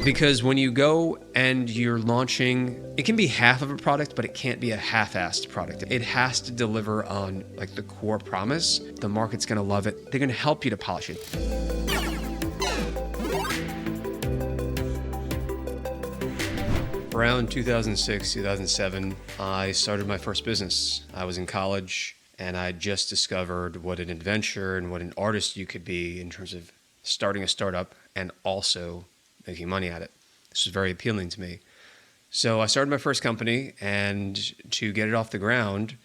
Because when you go and you're launching, it can be half of a product, but it can't be a half-assed product. It has to deliver on like the core promise. The market's going to love it. They're going to help you to polish it. Around 2006, 2007, I started my first business. I was in college and I just discovered what an adventure and what an artist you could be in terms of starting a startup and also making money at it. This was very appealing to me. So I started my first company, and to get it off the ground,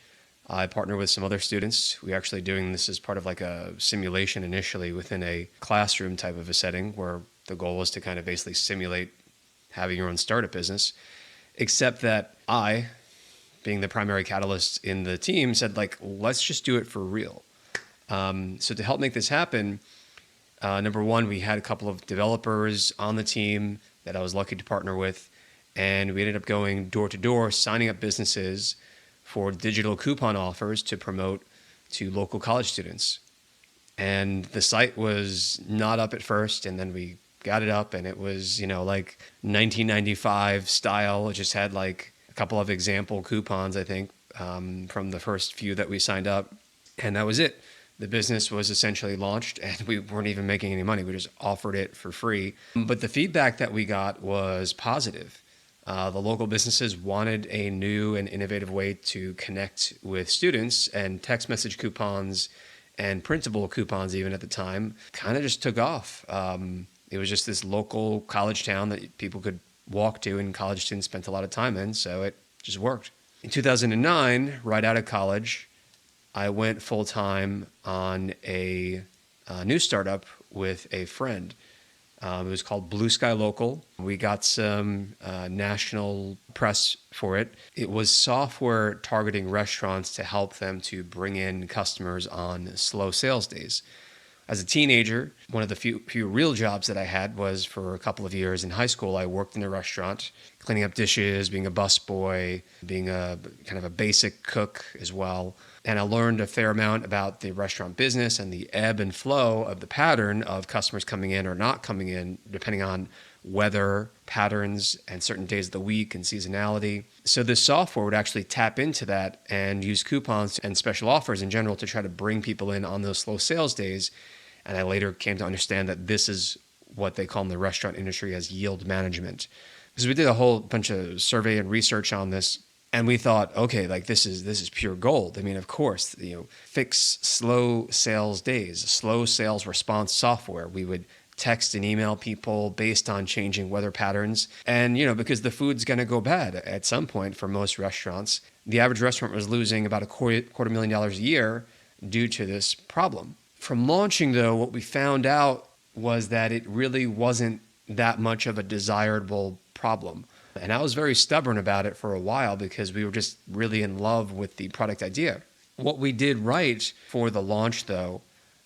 I partnered with some other students. We were actually doing this as part of like a simulation initially within a classroom type of a setting where the goal was to kind of basically simulate having your own startup business, except that I, being the primary catalyst in the team, said like, let's just do it for real. So to help make this happen, number one, we had a couple of developers on the team that I was lucky to partner with, and we ended up going door to door, signing up businesses for digital coupon offers to promote to local college students. And the site was not up at first, and then we got it up, and it was, like 1995 style. It just had like a couple of example coupons, I think, from the first few that we signed up, and that was it. The business was essentially launched, and we weren't even making any money. We just offered it for free. But the feedback that we got was positive. The local businesses wanted a new and innovative way to connect with students, and text message coupons and printable coupons even at the time kind of just took off. It was just this local college town that people could walk to, and college students spent a lot of time in, so it just worked. In 2009, right out of college, I went full-time on a new startup with a friend. It was called Blue Sky Local. We got some national press for it. It was software targeting restaurants to help them to bring in customers on slow sales days. As a teenager, one of the few real jobs that I had was for a couple of years in high school. I worked in a restaurant, cleaning up dishes, being a busboy, being a kind of a basic cook as well. And I learned a fair amount about the restaurant business and the ebb and flow of the pattern of customers coming in or not coming in, depending on weather patterns and certain days of the week and seasonality. So this software would actually tap into that and use coupons and special offers in general to try to bring people in on those slow sales days. And I later came to understand that this is what they call in the restaurant industry as yield management. Because we did a whole bunch of survey and research on this, and we thought, okay, like this is pure gold. I mean, of course, fix slow sales days, slow sales response software. We would text and email people based on changing weather patterns. And, because the food's going to go bad at some point for most restaurants. The average restaurant was losing about $250,000 a year due to this problem. From launching, though, what we found out was that it really wasn't that much of a desirable problem. And I was very stubborn about it for a while because we were just really in love with the product idea. What we did right for the launch, though,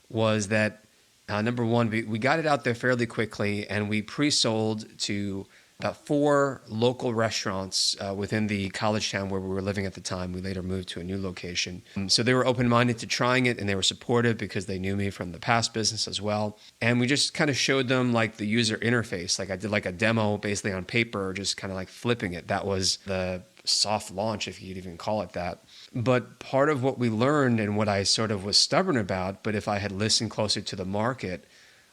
was that, number one, we got it out there fairly quickly, and we pre-sold to about 4 local restaurants within the college town where we were living at the time. We later moved to a new location. So they were open-minded to trying it, and they were supportive because they knew me from the past business as well. And we just kind of showed them like the user interface. Like I did like a demo basically on paper, just kind of like flipping it. That was the soft launch, if you'd even call it that. But part of what we learned and what I sort of was stubborn about, but if I had listened closer to the market,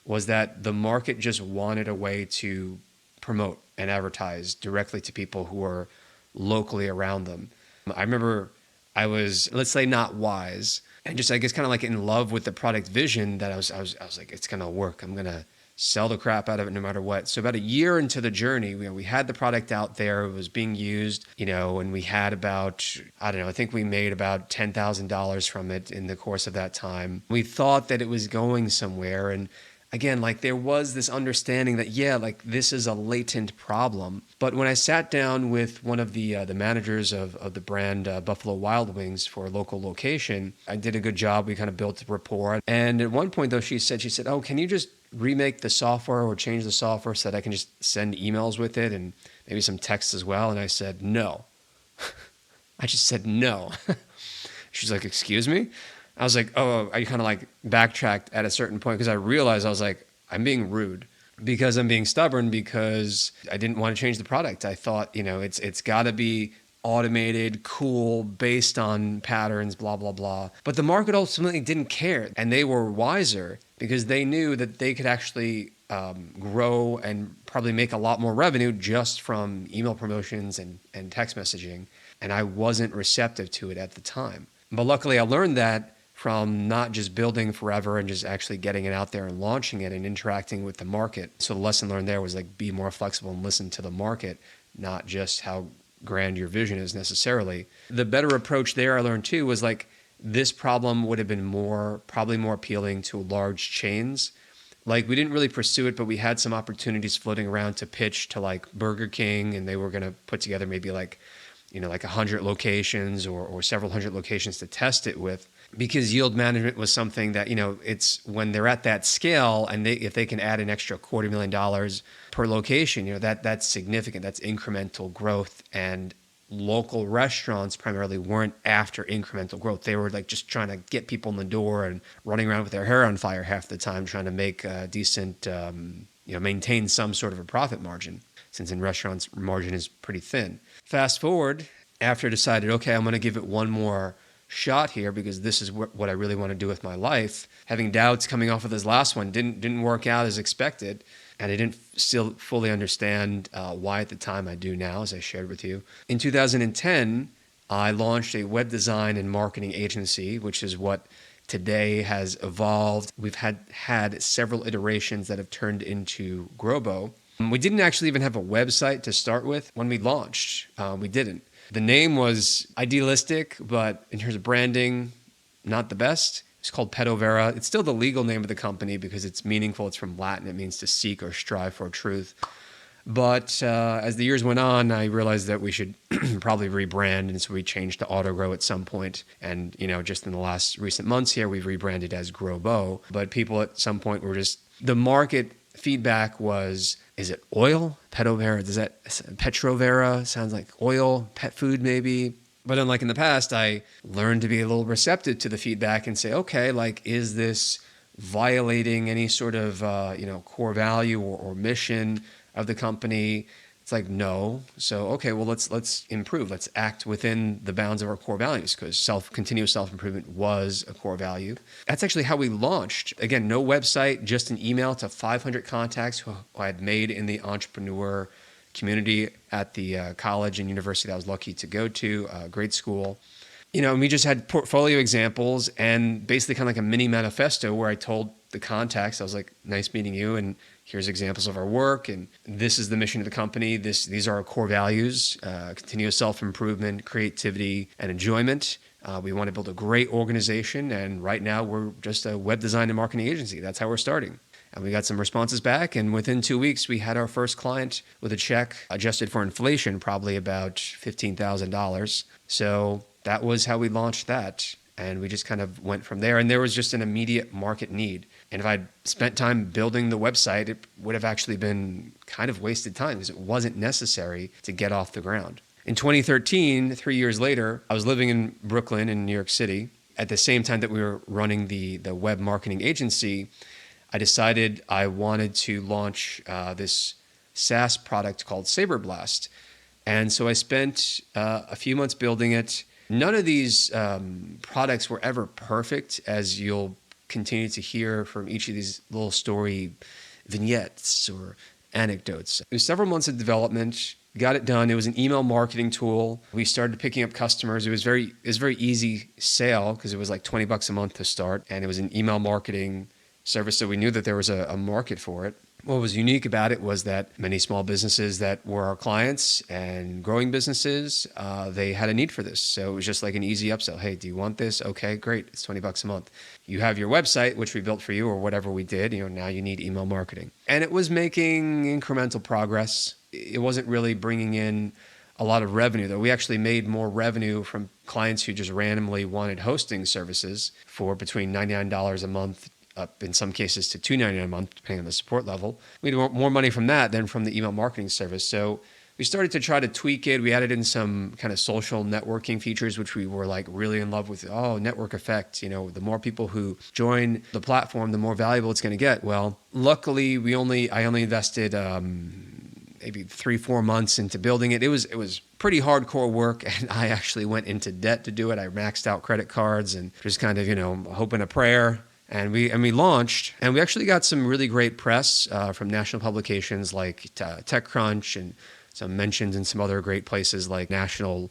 was that the market just wanted a way to promote and advertise directly to people who are locally around them. I remember I was, let's say, not wise, and just I guess kind of like in love with the product vision that I was like, it's gonna work. I'm gonna sell the crap out of it no matter what. So about a year into the journey, we had the product out there, it was being used, and we had about, I think we made about $10,000 from it in the course of that time. We thought that it was going somewhere, and again, like there was this understanding that, this is a latent problem. But when I sat down with one of the managers of the brand Buffalo Wild Wings for a local location, I did a good job. We kind of built a rapport. And at one point, though, she said, oh, can you just remake the software or change the software so that I can just send emails with it and maybe some text as well? And I said, no. I just said no. She's like, excuse me? I was like, oh, I kind of like backtracked at a certain point because I realized I was like, I'm being rude. because I'm being stubborn, because I didn't want to change the product. I thought, it's got to be automated, cool, based on patterns, blah, blah, blah. But the market ultimately didn't care. And they were wiser because they knew that they could actually grow and probably make a lot more revenue just from email promotions and text messaging. And I wasn't receptive to it at the time. But luckily I learned that from not just building forever and just actually getting it out there and launching it and interacting with the market. So the lesson learned there was like, be more flexible and listen to the market, not just how grand your vision is necessarily. The better approach there I learned too was like, this problem would have been probably more appealing to large chains. Like we didn't really pursue it, but we had some opportunities floating around to pitch to like Burger King, and they were going to put together maybe like 100 locations or several hundred locations to test it with. Because yield management was something that, it's when they're at that scale and if they can add an extra $250,000 per location, that's significant. That's incremental growth. And local restaurants primarily weren't after incremental growth. They were like just trying to get people in the door and running around with their hair on fire half the time, trying to make a decent, maintain some sort of a profit margin, since in restaurants margin is pretty thin. Fast forward, after I decided, okay, I'm going to give it one more shot here because this is what I really want to do with my life. Having doubts coming off of this last one didn't work out as expected, and I didn't still fully understand why at the time. I do now, as I shared with you. In 2010, I launched a web design and marketing agency, which is what today has evolved. We've had several iterations that have turned into Grobo. We didn't actually even have a website to start with when we launched. We didn't. The name was idealistic, but in terms of branding, not the best. It's called Pedovera. It's still the legal name of the company because it's meaningful. It's from Latin. It means to seek or strive for truth. But as the years went on, I realized that we should probably rebrand, and so we changed to AutoGrow at some point. And just in the last recent months here, we've rebranded as Growbo. But people at some point were just, the market feedback was, is it oil? Pedovera, does that Petrovera sounds like oil, pet food maybe? But unlike in the past, I learned to be a little receptive to the feedback and say, okay, like, is this violating any sort of core value or mission of the company? It's like, no. So, okay, well, let's improve. Let's act within the bounds of our core values, because continuous self-improvement was a core value. That's actually how we launched. Again, no website, just an email to 500 contacts who I had made in the entrepreneur community at the college and university that I was lucky to go to, grade school. And we just had portfolio examples and basically kind of like a mini manifesto where I told the contacts, I was like, nice meeting you, and here's examples of our work, and this is the mission of the company. These are our core values: continuous self-improvement, creativity, and enjoyment. We want to build a great organization, and right now we're just a web design and marketing agency. That's how we're starting. And we got some responses back, and within 2 weeks, we had our first client with a check adjusted for inflation, probably about $15,000. So that was how we launched that. And we just kind of went from there. And there was just an immediate market need. And if I'd spent time building the website, it would have actually been kind of wasted time because it wasn't necessary to get off the ground. In 2013, 3 years later, I was living in Brooklyn in New York City. At the same time that we were running the web marketing agency, I decided I wanted to launch this SaaS product called Saberblast. And so I spent a few months building it. None of these products were ever perfect, as you'll continue to hear from each of these little story vignettes or anecdotes. It was several months of development, got it done. It was an email marketing tool. We started picking up customers. It was very easy sale because it was like $20 a month to start. And it was an email marketing service, so we knew that there was a market for it. What was unique about it was that many small businesses that were our clients and growing businesses, they had a need for this. So it was just like an easy upsell. Hey, do you want this? Okay, great. It's $20 a month. You have your website, which we built for you, or whatever we did. Now you need email marketing. And it was making incremental progress. It wasn't really bringing in a lot of revenue, though. We actually made more revenue from clients who just randomly wanted hosting services for between $99 a month up in some cases to $299 a month, depending on the support level. We had more money from that than from the email marketing service. So we started to try to tweak it. We added in some kind of social networking features, which we were like really in love with. Oh, network effect. The more people who join the platform, the more valuable it's going to get. Well, luckily, I only invested maybe 3-4 months into building it. It was pretty hardcore work, and I actually went into debt to do it. I maxed out credit cards and just kind of hoping a prayer. And we launched, and we actually got some really great press from national publications like TechCrunch, and some mentions in some other great places like national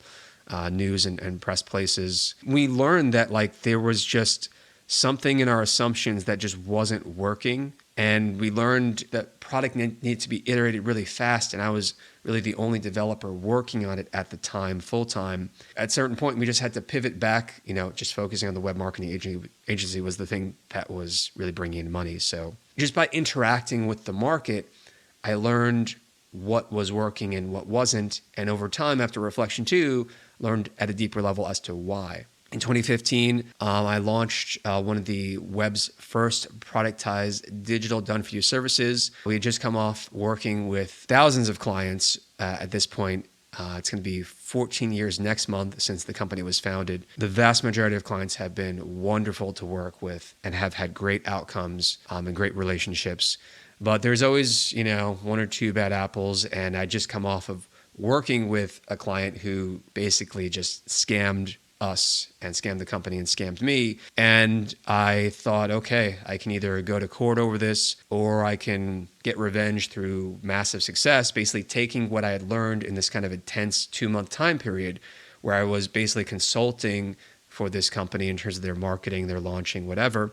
news and press places. We learned that there was just something in our assumptions that just wasn't working. And we learned that product needed to be iterated really fast. And I was really the only developer working on it at the time, full time. At a certain point, we just had to pivot back, just focusing on the web marketing agency was the thing that was really bringing in money. So just by interacting with the market, I learned what was working and what wasn't. And over time, after reflection too, learned at a deeper level as to why. In 2015, I launched one of the web's first productized digital done-for-you services. We had just come off working with thousands of clients at this point. It's going to be 14 years next month since the company was founded. The vast majority of clients have been wonderful to work with and have had great outcomes and great relationships. But there's always, one or two bad apples. And I just come off of working with a client who basically just scammed us and scammed the company and scammed me. And I thought, okay, I can either go to court over this or I can get revenge through massive success, basically taking what I had learned in this kind of intense 2-month time period where I was basically consulting for this company in terms of their marketing, their launching, whatever,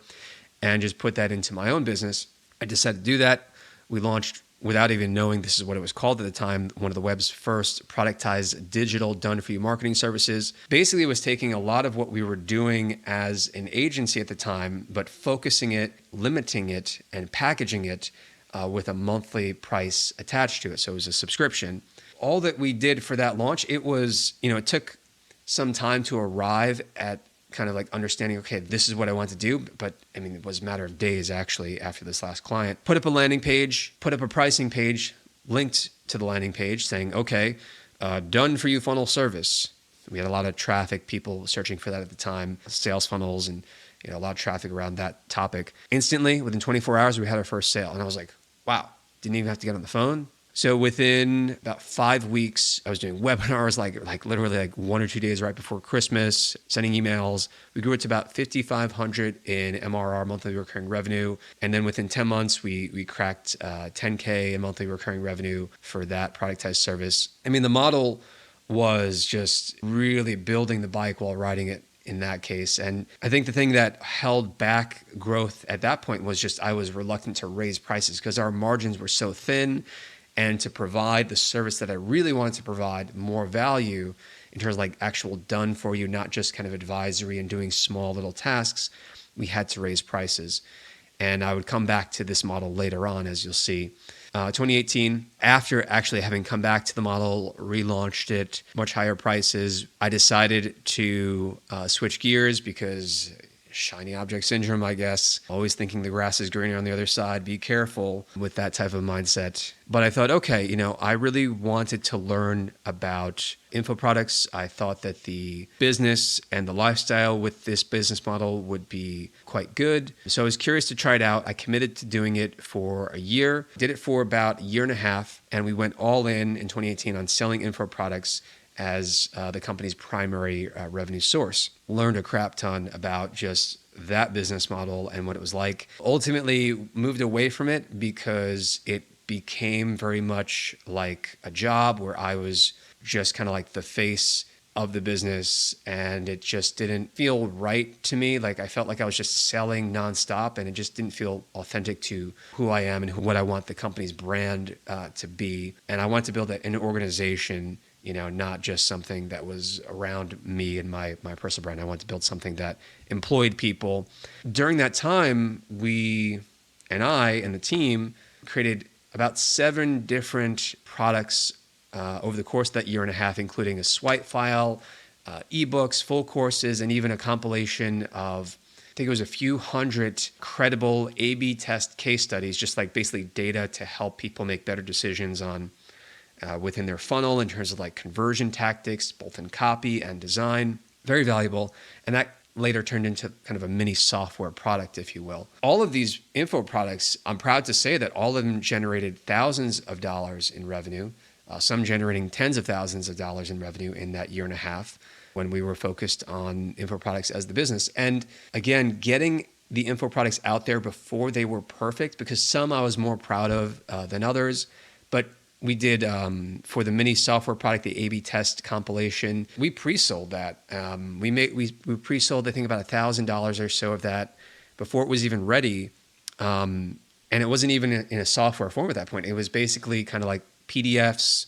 and just put that into my own business. I decided to do that. We launched, without even knowing this is what it was called at the time, one of the web's first productized digital done-for-you marketing services. Basically, it was taking a lot of what we were doing as an agency at the time, but focusing it, limiting it, and packaging it with a monthly price attached to it. So it was a subscription. All that we did for that launch, it was, it took some time to arrive at kind of like understanding, okay, this is what I want to do. But it was a matter of days actually after this last client. Put up a landing page, put up a pricing page, linked to the landing page saying, okay, done for you funnel service. We had a lot of traffic, people searching for that at the time, sales funnels, and a lot of traffic around that topic. Instantly, within 24 hours, we had our first sale. And I was like, wow, didn't even have to get on the phone. So within about 5 weeks, I was doing webinars like literally 1 or 2 days right before Christmas, sending emails. We grew it to about 5,500 in MRR, monthly recurring revenue. And then within 10 months, we cracked 10K in monthly recurring revenue for that productized service. The model was just really building the bike while riding it in that case. And I think the thing that held back growth at that point was just I was reluctant to raise prices because our margins were so thin. And to provide the service that I really wanted to provide, more value in terms of actual done for you, not just kind of advisory and doing small little tasks, we had to raise prices. And I would come back to this model later on, as you'll see. 2018, after actually having come back to the model, relaunched it, much higher prices, I decided to switch gears because shiny object syndrome, I guess. Always thinking the grass is greener on the other side. Be careful with that type of mindset. But I thought, okay, I really wanted to learn about info products. I thought that the business and the lifestyle with this business model would be quite good. So I was curious to try it out. I committed to doing it for a year. Did it for about a year and a half. And we went all in 2018 on selling info products as the company's primary revenue source. Learned a crap ton about just that business model and what it was like. Ultimately moved away from it because it became very much like a job where I was just kind of like the face of the business, and it just didn't feel right to me. I felt like I was just selling nonstop, and it just didn't feel authentic to who I am and what I want the company's brand to be. And I want to build an organization, not just something that was around me and my personal brand. I want to build something that employed people. During that time, I and the team created about 7 different products over the course of that year and a half, including a swipe file, ebooks, full courses, and even a compilation of, I think it was a few hundred credible A/B test case studies, just basically data to help people make better decisions on within their funnel in terms of like conversion tactics, both in copy and design. Very valuable. And that later turned into kind of a mini software product, if you will. All of these info products, I'm proud to say that all of them generated thousands of dollars in revenue, some generating tens of thousands of dollars in revenue in that year and a half when we were focused on info products as the business. And again, getting the info products out there before they were perfect, because some I was more proud of than others. But we did, for the mini software product, the A/B test compilation, we pre-sold that. We pre-sold, I think, about $1,000 or so of that before it was even ready. And it wasn't even in a software form at that point. It was basically kind of like PDFs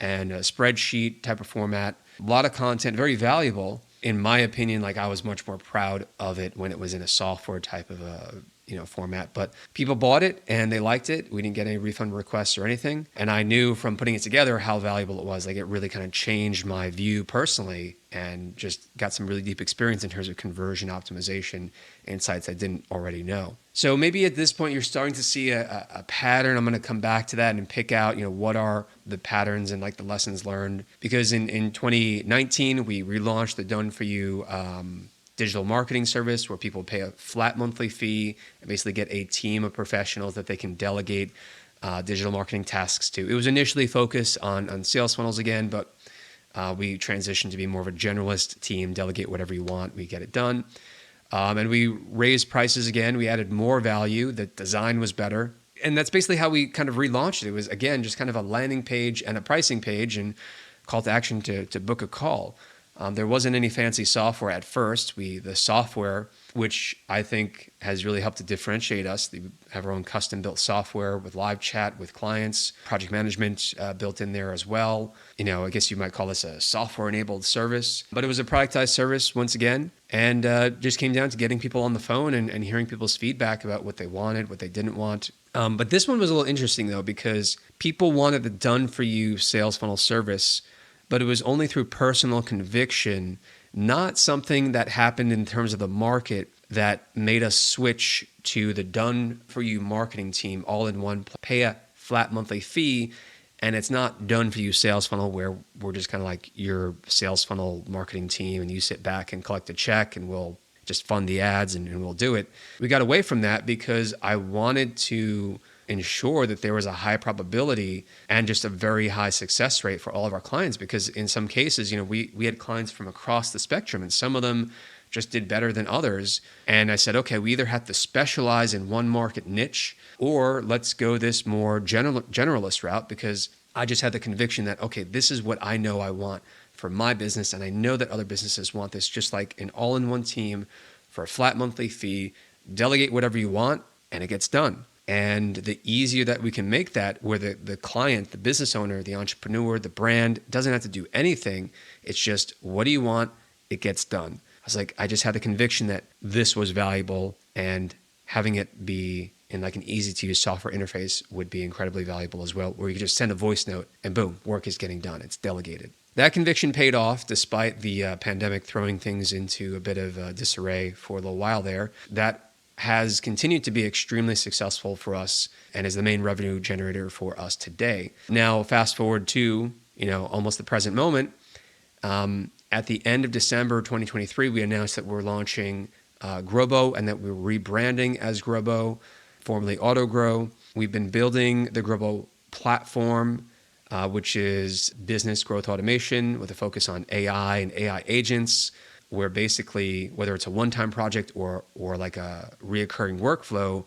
and a spreadsheet type of format. A lot of content, very valuable. In my opinion, like I was much more proud of it when it was in a software type of a format. But people bought it and they liked it. We didn't get any refund requests or anything. And I knew from putting it together how valuable it was. Like it really kind of changed my view personally and just got some really deep experience in terms of conversion optimization insights I didn't already know. So maybe at this point you're starting to see a pattern. I'm going to come back to that and pick out, what are the patterns and like the lessons learned. Because in 2019, we relaunched the Done For You digital marketing service where people pay a flat monthly fee and basically get a team of professionals that they can delegate digital marketing tasks to. It was initially focused on sales funnels again, but we transitioned to be more of a generalist team, delegate whatever you want, we get it done. And we raised prices again. We added more value. The design was better. And that's basically how we kind of relaunched it. It was, again, just kind of a landing page and a pricing page and call to action to book a call. There wasn't any fancy software at first. The software, which I think has really helped to differentiate us. We have our own custom-built software with live chat with clients, project management built in there as well. I guess you might call this a software-enabled service. But it was a productized service once again, and just came down to getting people on the phone and hearing people's feedback about what they wanted, what they didn't want. But this one was a little interesting, though, because people wanted the done-for-you sales funnel service, but it was only through personal conviction, not something that happened in terms of the market that made us switch to the done-for-you marketing team all in one, pay a flat monthly fee, and it's not done-for-you sales funnel where we're just kind of like your sales funnel marketing team and you sit back and collect a check and we'll just fund the ads and we'll do it. We got away from that because I wanted to ensure that there was a high probability and just a very high success rate for all of our clients, because in some cases, we had clients from across the spectrum and some of them just did better than others. And I said, okay, we either have to specialize in one market niche or let's go this more generalist route, because I just had the conviction that, okay, this is what I know I want for my business. And I know that other businesses want this, just like an all-in-one team for a flat monthly fee, delegate whatever you want and it gets done. And the easier that we can make that, where the client, the business owner, the entrepreneur, the brand doesn't have to do anything. It's just, what do you want? It gets done. I was like, I just had the conviction that this was valuable, and having it be in like an easy to use software interface would be incredibly valuable as well, where you could just send a voice note and boom, work is getting done. It's delegated. That conviction paid off despite the pandemic throwing things into a bit of disarray for a little while there. That has continued to be extremely successful for us and is the main revenue generator for us today. Now, fast forward to, almost the present moment. At the end of December 2023, we announced that we're launching Grobo and that we're rebranding as Grobo, formerly AutoGrow. We've been building the Grobo platform, which is business growth automation with a focus on AI and AI agents, where basically, whether it's a one-time project or like a reoccurring workflow,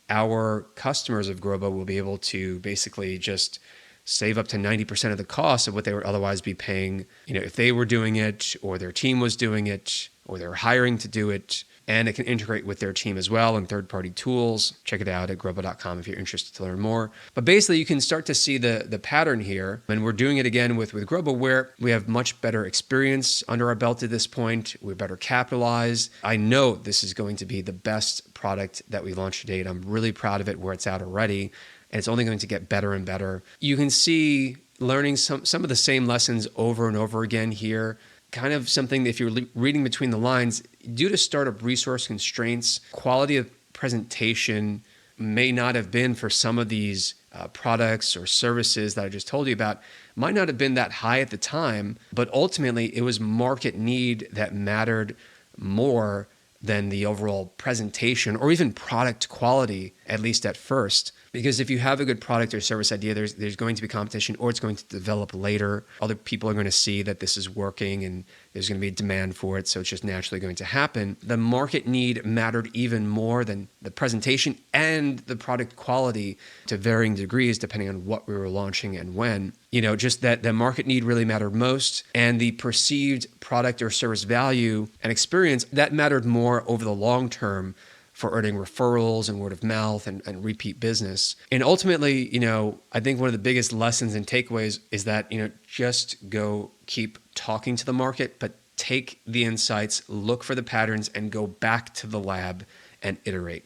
our customers of Grobo will be able to basically just save up to 90% of the cost of what they would otherwise be paying, if they were doing it or their team was doing it or they were hiring to do it. And it can integrate with their team as well and third-party tools. Check it out at grobo.com if you're interested to learn more. But basically, you can start to see the pattern here. And we're doing it again with Grobo, where we have much better experience under our belt at this point. We're better capitalized. I know this is going to be the best product that we launched to date. I'm really proud of it where it's out already. And it's only going to get better and better. You can see learning some of the same lessons over and over again here. Kind of something, if you're reading between the lines, due to startup resource constraints, quality of presentation may not have been for some of these products or services that I just told you about might not have been that high at the time, but ultimately it was market need that mattered more than the overall presentation or even product quality, at least at first. Because if you have a good product or service idea, there's going to be competition, or it's going to develop later. Other people are going to see that this is working and there's going to be a demand for it, so it's just naturally going to happen. The market need mattered even more than the presentation and the product quality to varying degrees depending on what we were launching and when. Just that the market need really mattered most, and the perceived product or service value and experience, that mattered more over the long term for earning referrals and word of mouth and repeat business. And ultimately, I think one of the biggest lessons and takeaways is that, just go keep talking to the market, but take the insights, look for the patterns, and go back to the lab and iterate.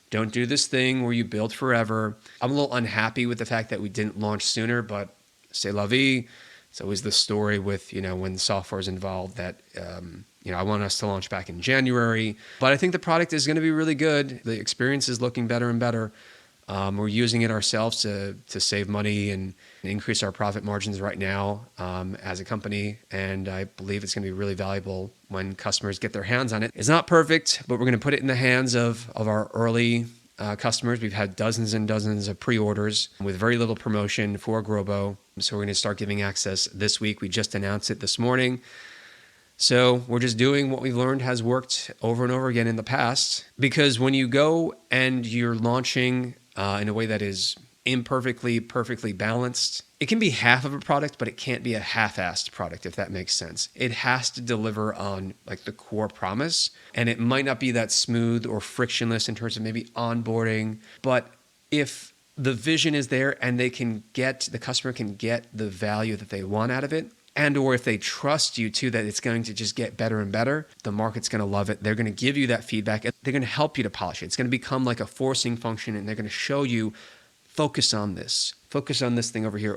Don't do this thing where you build forever. I'm a little unhappy with the fact that we didn't launch sooner, but c'est la vie. It's always the story with, when software is involved that, I want us to launch back in January, but I think the product is going to be really good. The experience is looking better and better. We're using it ourselves to save money and increase our profit margins right now as a company, and I believe it's going to be really valuable when customers get their hands on it. It's not perfect, but we're going to put it in the hands of our early customers. We've had dozens and dozens of pre-orders with very little promotion for Grobo, so we're going to start giving access this week. We just announced it this morning. So we're just doing what we've learned has worked over and over again in the past, because when you go and you're launching in a way that is imperfectly, perfectly balanced, it can be half of a product, but it can't be a half-assed product, if that makes sense. It has to deliver on the core promise, and it might not be that smooth or frictionless in terms of maybe onboarding, but if the vision is there and the customer can get the value that they want out of it, and or if they trust you too, that it's going to just get better and better, the market's going to love it. They're going to give you that feedback, and they're going to help you to polish it. It's going to become like a forcing function, and they're going to show you, focus on this thing over here,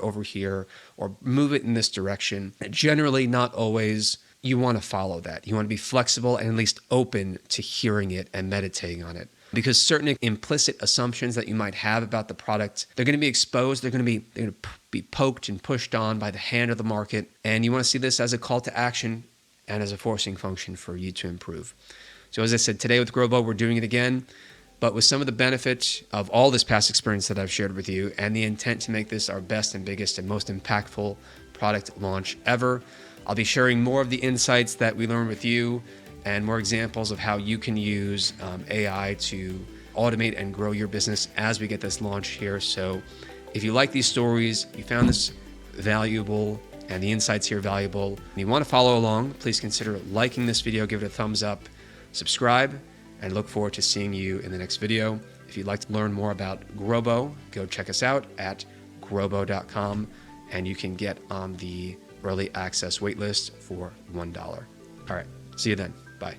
or move it in this direction. Generally, not always, you want to follow that. You want to be flexible and at least open to hearing it and meditating on it. Because certain implicit assumptions that you might have about the product, they're going to be exposed. They're going to be poked and pushed on by the hand of the market. And you want to see this as a call to action and as a forcing function for you to improve. So as I said, today with Grobo, we're doing it again, but with some of the benefit of all this past experience that I've shared with you and the intent to make this our best and biggest and most impactful product launch ever. I'll be sharing more of the insights that we learned with you and more examples of how you can use AI to automate and grow your business as we get this launch here. So if you like these stories, you found this valuable and the insights here valuable, and you want to follow along, please consider liking this video, give it a thumbs up, subscribe, and look forward to seeing you in the next video. If you'd like to learn more about Grobo, go check us out at grobo.com, and you can get on the early access waitlist for $1. All right, see you then. Bye.